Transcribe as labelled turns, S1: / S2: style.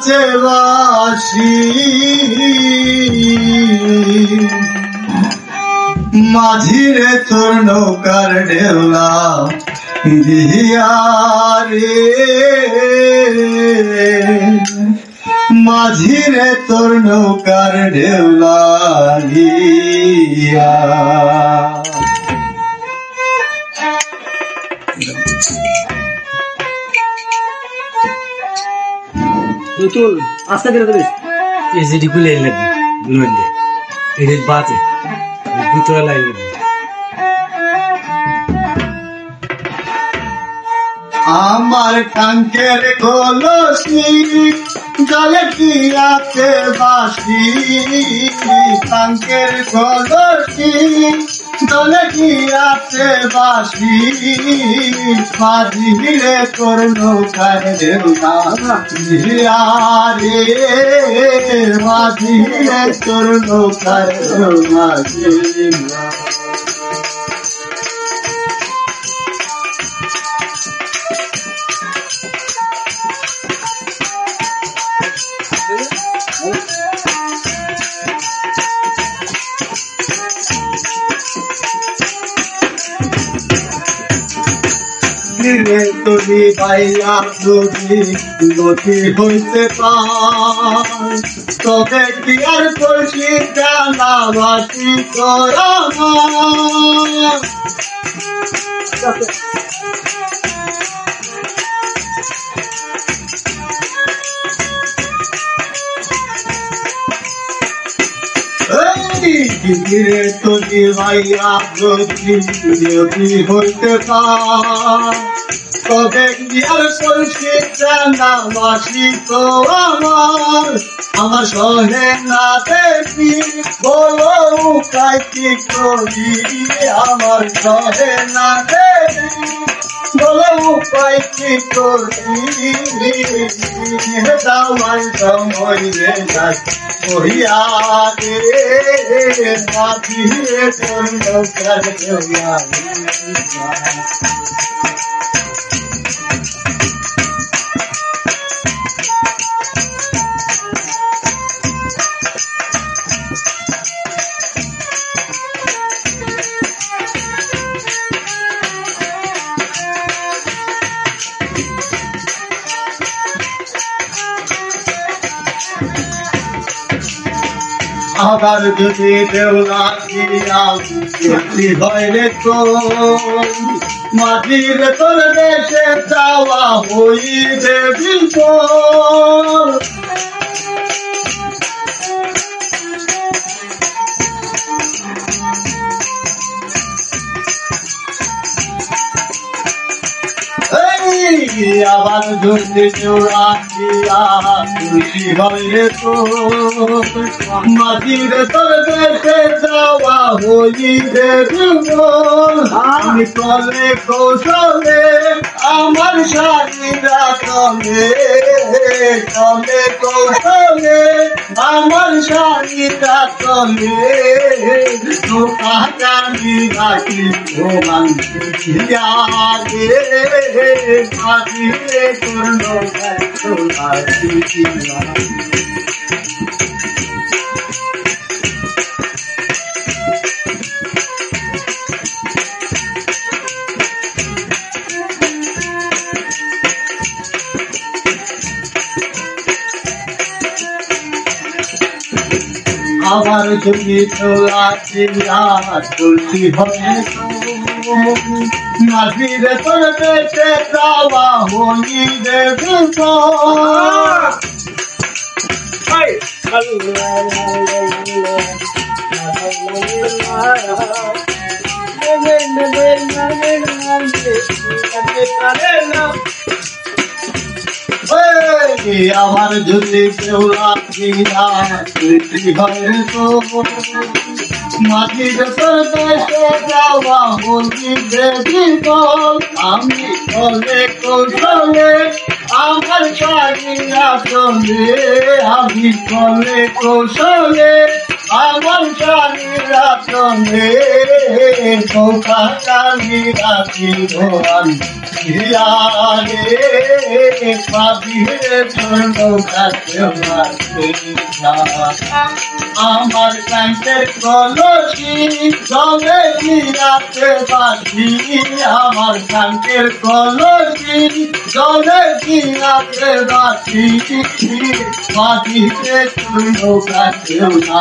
S1: আছে বাসি মাঝিরে তোর নৌকার ঢেউলা দিয়া রে মাঝিরে তোর নৌকার ঢেউলা দিয়া
S2: চল আস্তে করে দেবে এই যেটি খুলে লাগবে লন্ডে এর বাজে ভিতরে লাগবে
S1: আমার টাঙ্কের কলসি জলে কি আছে বাসি টাঙ্কের কলসি জলে কি আছে বাসি মাঝিরে তোর নৌকার ঢেউলা রে মাঝিরে তোর নৌকার ঢেউলা তুমি ভাইয়া যদি গতি হইতে পার তবে কি আর করছি জানাবাসি তোরা তুমি ভাইয়া যদি হইতে পার তবে কি আর করছি জানাবাসি তো আমার সহে না দেখি বলো উপায় কি করি আমার সহে না দেখি বলো উপায় কি করি দাওয়াই সময় রে যাই ওহিয়া রে মাঝিরে তোর নৌকার ঢেউলা আবার যদি দেওলা দিয়া হয় রে তো মাটির তোর দেশে যাওয়া হইবে বিপদ আবার যদি জোড়া দিয়া খুশি হয় তো মাঝির তোর দেশে যাওয়া হইবে আমি কলে কৌশলে আমার শাড়িরা কলে কলে কৌশলে আমার শাড়িরা কলে নৌকা জানি রাখি ভগবান রে মাঝিরে তোর নৌকার ঢেউলা আমার যদি তোলা চিরা তুলসী হবে মাঝিরে তোর দেশে যাওয়া হইবে আমার যদি কেউলা চিরা তুলসী হবে তো মাটির দেশে যাওয়া হইবে বিপদ আমি কলে কৌশলে আমার শাড়িরা চলে আমি কলে কৌশলে আমার জানিরা চলে নৌকা জানি রাখি ধোয়ান হিয়ারে পাবিরে নৌকা আমার কান্তের কলসি জলে গিরাতে বাসি আমার কান্তের কলসি জলে গিরাতে বাসি বাসিতে নৌকা কেউ না